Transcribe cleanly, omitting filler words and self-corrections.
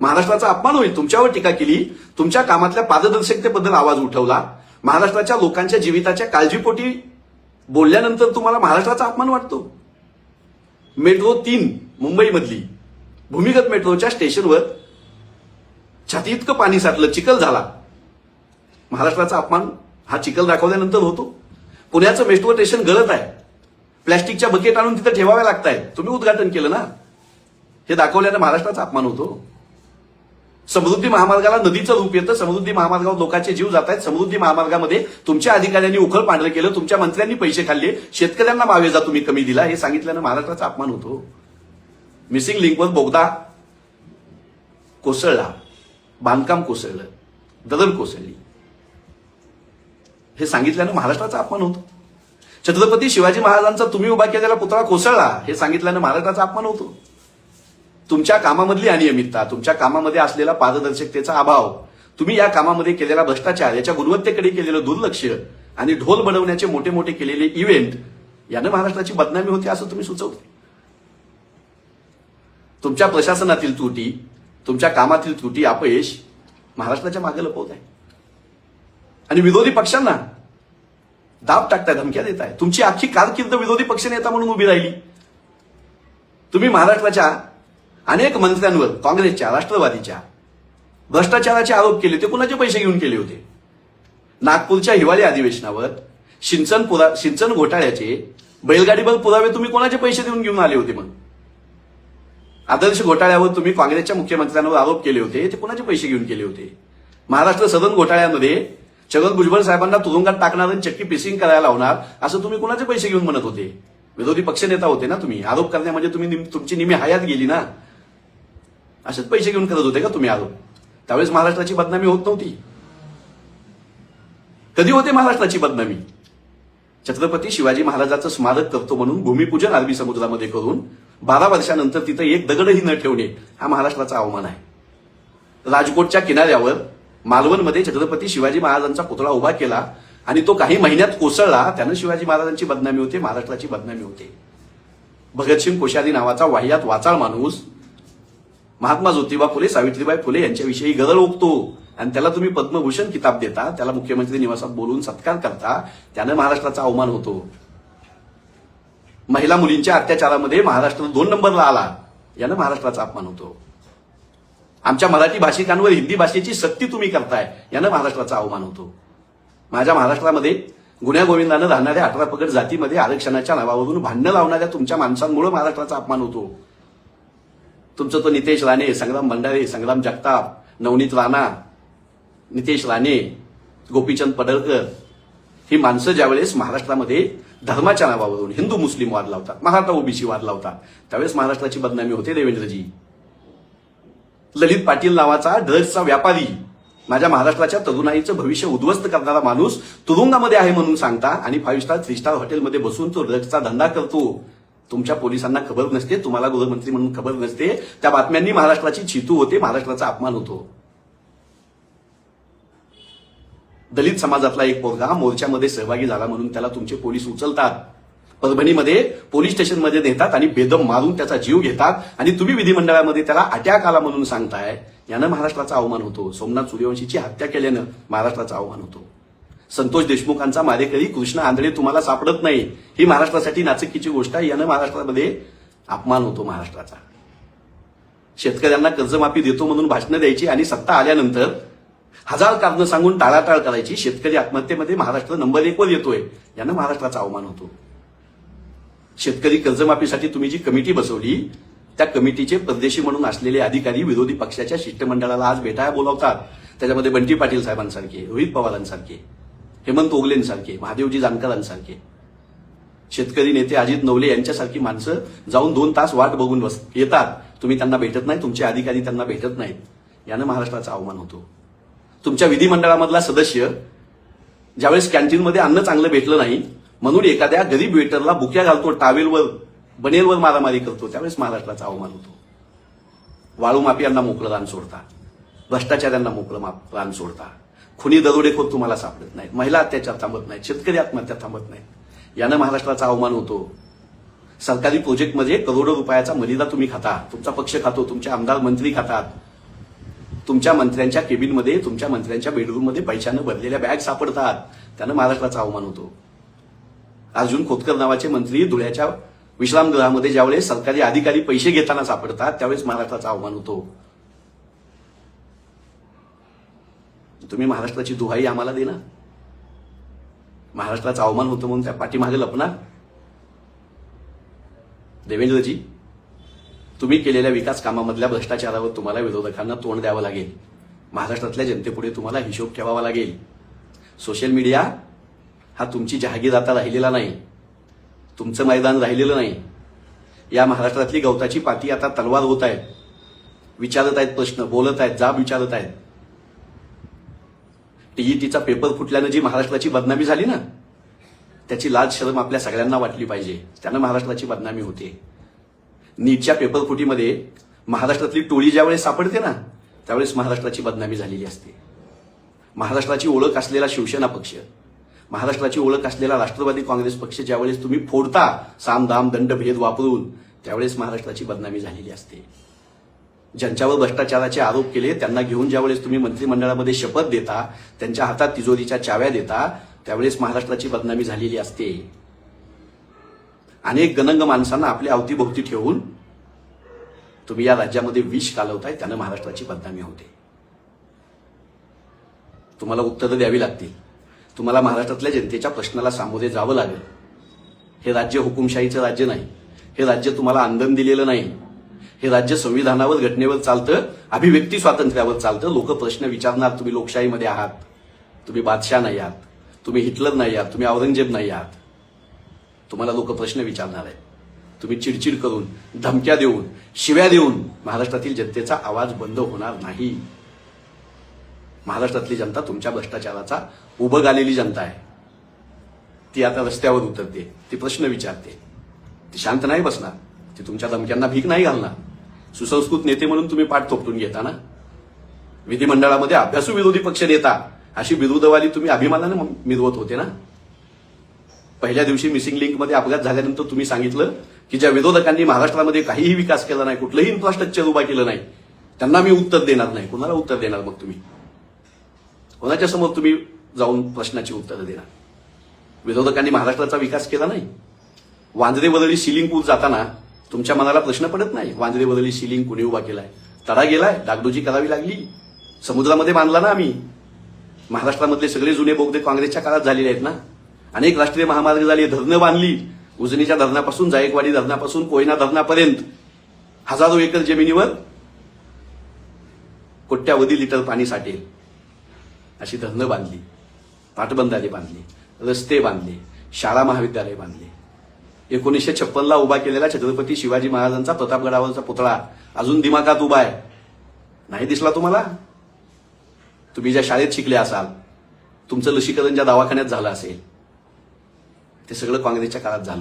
महाराष्ट्राचा अपमान होईल. तुमच्यावर टीका केली, तुमच्या कामातल्या पारदर्शकतेबद्दल आवाज उठवला, महाराष्ट्राच्या लोकांच्या जीविताच्या काळजीपोटी बोलल्यानंतर तुम्हाला महाराष्ट्राचा अपमान वाटतो. मेट्रो 3 मुंबईमधली भूमिगत मेट्रोच्या स्टेशनवर छाती इतकं पाणी साठलं, चिखल झाला. महाराष्ट्राचा अपमान हा चिखल दाखवल्यानंतर होतो. पुण्याचं मेट्रो स्टेशन गळत आहे, प्लॅस्टिकच्या बकेट आणून तिथे ठेवाव्या लागत आहेत, तुम्ही उद्घाटन केलं ना, हे दाखवल्यानं महाराष्ट्राचा अपमान होतो. समृद्धी महामार्गाला नदीचं रूप येतं, समृद्धी महामार्गावर लोकांचे जीव जात आहेत, समृद्धी महामार्गामध्ये तुमच्या अधिकाऱ्यांनी उखळ पांढरं केलं, तुमच्या मंत्र्यांनी पैसे खाल्ले, शेतकऱ्यांना मावेजा तुम्ही कमी दिला, हे सांगितल्यानं महाराष्ट्राचा अपमान होतो. मिसिंग लिंकवर बोगदा कोसळला, बांधकाम कोसळलं, दगड कोसळली, हे सांगितल्यानं महाराष्ट्राचा अपमान होतो. छत्रपती शिवाजी महाराजांचा तुम्ही उभा केलेला पुतळा कोसळला, हे सांगितल्यानं महाराष्ट्राचा अपमान होतो. तुमच्या कामामधली अनियमितता, तुमच्या कामामध्ये असलेला पारदर्शकतेचा अभाव, तुम्ही या कामामध्ये केलेला भ्रष्टाचार, याच्या गुणवत्तेकडे केलेलं दुर्लक्ष आणि ढोल बनवण्याचे मोठे मोठे केलेले इव्हेंट, यानं महाराष्ट्राची बदनामी होती असं तुम्ही सुचवलं. तुमच्या प्रशासनातील त्रुटी, तुमच्या कामातील त्रुटी, अपयश महाराष्ट्राच्या मागे लपवत आहे आणि विरोधी पक्षांना दाब टाकताय, धमक्या देत आहे. तुमची अख्खी कारकीर्द विरोधी पक्षनेता म्हणून उभी राहिली. तुम्ही महाराष्ट्राच्या अनेक मंत्र्यांवर काँग्रेसच्या, राष्ट्रवादीच्या भ्रष्टाचाराचे आरोप केले, ते कुणाचे पैसे घेऊन केले होते? नागपूरच्या हिवाळी अधिवेशनावर सिंचन घोटाळ्याचे बैलगाडीवर पुरावे तुम्ही कोणाचे पैसे देऊन घेऊन आले होते? मग आदर्श घोटाळ्यावर तुम्ही काँग्रेसच्या मुख्यमंत्र्यांवर आरोप केले होते, ते कोणाचे पैसे घेऊन केले होते? महाराष्ट्र सदन घोटाळ्यामध्ये छगन भुजबळ साहेबांना तुरुंगात टाकणार आणि चक्की पिसिंग करायला लावणार, असं तुम्ही कोणाचे पैसे घेऊन म्हणत होते? विरोधी पक्षनेता होते ना तुम्ही. आरोप करण्या म्हणजे तुमची निमी हयात गेली ना, असेच पैसे घेऊन करत होते का तुम्ही आरोप? त्यावेळेस महाराष्ट्राची बदनामी होत नव्हती. कधी होते महाराष्ट्राची बदनामी? छत्रपती शिवाजी महाराजांचं स्मारक करतो म्हणून भूमिपूजन अरबी समुद्रामध्ये करून 12 वर्षानंतर तिथं एक दगडही न ठेवणे, हा महाराष्ट्राचा अवमान आहे. राजकोटच्या किनाऱ्यावर मालवणमध्ये छत्रपती शिवाजी महाराजांचा पुतळा उभा केला आणि तो काही महिन्यात कोसळला, त्यानं शिवाजी महाराजांची बदनामी होते, महाराष्ट्राची बदनामी होते. भगतसिंग कोश्यारी नावाचा वाह्यात वाचाळ माणूस महात्मा ज्योतिबा फुले, सावित्रीबाई फुले यांच्याविषयी गरळ ओकतो आणि त्याला तुम्ही पद्मभूषण किताब देता, त्याला मुख्यमंत्री निवासात बोलवून सत्कार करता, त्यानं महाराष्ट्राचा अवमान होतो. महिला मुलींच्या अत्याचारामध्ये महाराष्ट्र 2 नंबरला आला, यानं महाराष्ट्राचा अपमान होतो. आमच्या मराठी भाषिकांवर हिंदी भाषेची सक्ती तुम्ही करताय, यानं महाराष्ट्राचा अवमान होतो. माझ्या महाराष्ट्रामध्ये गुण्यागोविंदानं राहणाऱ्या 18 पगड जातीमध्ये आरक्षणाच्या नावावरून भांडणं लावणाऱ्या तुमच्या माणसांमुळे महाराष्ट्राचा अपमान होतो. तुमचं तो नितेश राणे, संग्राम भंडारे, संग्राम जगताप, नवनीत राणा, नितेश राणे, गोपीचंद पडळकर, ही माणसं ज्यावेळेस महाराष्ट्रामध्ये धर्माच्या नावावरून हिंदू मुस्लिम वाद लावतात, मराठा ओबीसी वाद लावतात, त्यावेळेस महाराष्ट्राची बदनामी होते. देवेंद्रजी, ललित पाटील नावाचा ड्रग्सचा व्यापारी, माझ्या महाराष्ट्राच्या तरुणाईचं भविष्य उद्ध्वस्त करणारा माणूस तुरुंगामध्ये आहे म्हणून सांगता आणि 5 स्टार 3 स्टार हॉटेलमध्ये बसून तो ड्रग्सचा धंदा करतो. तुमच्या पोलिसांना खबर नसते, तुम्हाला गृहमंत्री म्हणून खबर नसते, त्या बातम्यांनी महाराष्ट्राची चितू होते, महाराष्ट्राचा अपमान होतो. दलित समाजातला एक पोरगा मोर्चामध्ये सहभागी झाला म्हणून त्याला तुमचे पोलीस उचलतात, परभणीमध्ये पोलीस स्टेशनमध्ये नेतात आणि बेदम मारून त्याचा जीव घेतात आणि तुम्ही विधिमंडळामध्ये त्याला अटॅक आला म्हणून सांगताय, यानं महाराष्ट्राचा अवमान होतो. सोमनाथ सूर्यवंशीची हत्या केल्यानं महाराष्ट्राचा अवमान होतो. संतोष देशमुखांचा मारेकरी कृष्ण आंधळे तुम्हाला सापडत नाही, ही महाराष्ट्रासाठी नाचकीची गोष्ट आहे, यानं महाराष्ट्रामध्ये अपमान होतो महाराष्ट्राचा. शेतकऱ्यांना कर्जमाफी देतो म्हणून भाषणं द्यायची आणि सत्ता आल्यानंतर 1000 कारणं सांगून टाळाटाळ करायची. शेतकरी आत्महत्येमध्ये महाराष्ट्र नंबर 1 वर येतोय, यानं महाराष्ट्राचा अवमान होतो. शेतकरी कर्जमाफीसाठी तुम्ही जी कमिटी बसवली, त्या कमिटीचे परदेशी म्हणून असलेले अधिकारी विरोधी पक्षाच्या शिष्टमंडळाला आज भेटायला बोलावतात. त्याच्यामध्ये बंटी पाटील साहेबांसारखे, रोहित पवारांसारखे, हेमंत ओगलेंसारखे, महादेवजी जानकरांसारखे, शेतकरी नेते अजित नवले यांच्यासारखी माणसं जाऊन 2 तास वाट बघून येतात. तुम्ही त्यांना भेटत नाही, तुमचे अधिकारी त्यांना भेटत नाहीत, यानं महाराष्ट्राचा अवमान होतो. तुमच्या विधिमंडळामधला सदस्य ज्यावेळेस कॅन्टीनमध्ये अन्न चांगलं भेटलं नाही म्हणून एखाद्या गरीब वेटरला बुक्या घालतो, टावेलवर बनेलवर मारामारी करतो, त्यावेळेस महाराष्ट्राचा अवमान होतो. वाळू माफियांना मोकळं रान सोडता, भ्रष्टाचाऱ्यांना मोकळं रान सोडता, खुनी दरोडेखोर तुम्हाला सापडत नाहीत, महिला अत्याचार थांबत नाहीत, शेतकरी आत्महत्या थांबत नाहीत, यानं महाराष्ट्राचा अवमान होतो. सरकारी प्रोजेक्टमध्ये करोडो रुपयाचा मलिदा तुम्ही खाता, तुमचा पक्ष खातो, तुमचे आमदार मंत्री खातात, तुमच्या मंत्र्यांच्या केबिनमध्ये, तुमच्या मंत्र्यांच्या बेडरूममध्ये पैशानं भरलेल्या बॅग सापडतात. त्यानं महाराष्ट्राचा अवमान होतो. अर्जुन खोतकर नावाचे मंत्री धुळ्याच्या विश्रामगृहामध्ये ज्यावेळेस सरकारी अधिकारी पैसे घेताना सापडतात त्यावेळेस महाराष्ट्राचा अवमान होतो. तुम्ही महाराष्ट्राची दुहाई आम्हाला देना. महाराष्ट्राचा अवमान होतो म्हणून त्या पाठीमागे लपणार. देवेंद्रजी, तुम्ही केलेल्या विकास कामामधल्या भ्रष्टाचारावर तुम्हाला विरोधकांना तोंड द्यावं लागेल. महाराष्ट्रातल्या जनतेपुढे तुम्हाला हिशोब ठेवावा लागेल. सोशल मीडिया हा तुमची जहागीर आता राहिलेला नाही, तुमचं मैदान राहिलेलं नाही. या महाराष्ट्रातली गवताची पाती आता तलवार होत आहेत. विचारत आहेत प्रश्न, बोलत आहेत, जाब विचारत आहेत. टीईटीचा पेपर फुटल्यानं जी महाराष्ट्राची बदनामी झाली ना, त्याची लाज शरम आपल्या सगळ्यांना वाटली पाहिजे. त्यानं महाराष्ट्राची बदनामी होते. नीटच्या पेपर फुटीमध्ये महाराष्ट्रातली टोळी ज्यावेळेस सापडते ना, त्यावेळेस महाराष्ट्राची बदनामी झालेली असते. महाराष्ट्राची ओळख असलेला शिवसेना पक्ष, महाराष्ट्राची ओळख असलेला राष्ट्रवादी काँग्रेस पक्ष ज्यावेळेस तुम्ही फोडता साम दाम दंड भेद वापरून, त्यावेळेस महाराष्ट्राची बदनामी झालेली असते. ज्यांच्यावर भ्रष्टाचाराचे आरोप केले त्यांना घेऊन ज्यावेळेस तुम्ही मंत्रिमंडळामध्ये शपथ देता, त्यांच्या हातात तिजोरीच्या चाव्या देता, त्यावेळेस महाराष्ट्राची बदनामी झालेली असते. अनेक गणंग माणसांना आपल्या अवतीभोवती ठेवून तुम्ही या राज्यामध्ये विष कालवताय, त्यानं महाराष्ट्राची बदनामी होते. तुम्हाला उत्तरं द्यावी लागतील. तुम्हाला महाराष्ट्रातल्या जनतेच्या प्रश्नाला सामोरे जावं लागेल. हे राज्य हुकुमशाहीचं राज्य नाही. हे राज्य तुम्हाला आंदोलन दिलेलं नाही. हे राज्य संविधानावर, घटनेवर चालतं, अभिव्यक्ती स्वातंत्र्यावर चालतं. लोक प्रश्न विचारणार. तुम्ही लोकशाहीमध्ये आहात. तुम्ही बादशाह नाही आहात. तुम्ही हिटलर नाही आहात. तुम्ही औरंगजेब नाही आहात. तुम्हाला लोक प्रश्न विचारणार आहेत. तुम्ही चिडचिड करून, धमक्या देऊन, शिव्या देऊन महाराष्ट्रातील जनतेचा आवाज बंद होणार नाही. महाराष्ट्रातली जनता तुमच्या भ्रष्टाचाराचा उभं आलेली जनता आहे. ती आता रस्त्यावर उतरते. ती प्रश्न विचारते. ती शांत नाही बसणार. ती तुमच्या धमक्यांना भीक नाही घालणार. सुसंस्कृत नेते म्हणून तुम्ही पाठ थोपटून घेता ना. विधिमंडळामध्ये अभ्यासू विरोधी पक्ष नेता अशी बिरुदवाली तुम्ही अभिमानाने मिरवत होते ना. पहिल्या दिवशी मिसिंग लिंकमध्ये अपघात झाल्यानंतर तुम्ही सांगितलं की ज्या विरोधकांनी महाराष्ट्रामध्ये काहीही विकास केला नाही, कुठलंही इन्फ्रास्ट्रक्चर उभा केलं नाही, त्यांना मी उत्तर देणार नाही. कोणाला उत्तर देणार मग तुम्ही? कोणाच्या समोर तुम्ही जाऊन प्रश्नाची उत्तरं देणार? विरोधकांनी महाराष्ट्राचा विकास केला नाही. वांद्रे वरळी सिलिंग पूल जाताना तुमच्या मनाला प्रश्न पडत नाही, वांद्रे वरळी सिलिंग कुणी उभा केलाय? तडा गेलाय, डागडोजी करावी लागली, समुद्रामध्ये बांधला ना आम्ही. महाराष्ट्रामधले सगळे जुने बोगदे काँग्रेसच्या काळात झालेले आहेत ना. अनेक राष्ट्रीय महामार्ग झाले, धरणं बांधली. उजनीच्या धरणापासून, जायकवाडी धरणापासून कोयना धरणापर्यंत हजारो एकर जमिनीवर कोट्यावधी लिटर पाणी साठेल अशी धरणं बांधली, पाटबंधारे बांधली, रस्ते बांधले, शाळा महाविद्यालय बांधले. 1956ला उभा केलेला छत्रपती शिवाजी महाराजांचा प्रतापगडावरचा पुतळा अजून दिमागात उभा आहे. नाही दिसला तुम्हाला? तुम्ही ज्या शाळेत शिकले असाल, तुमचं लसीकरण ज्या दवाखान्यात झालं असेल, ते सगळं काँग्रेसच्या काळात झालं.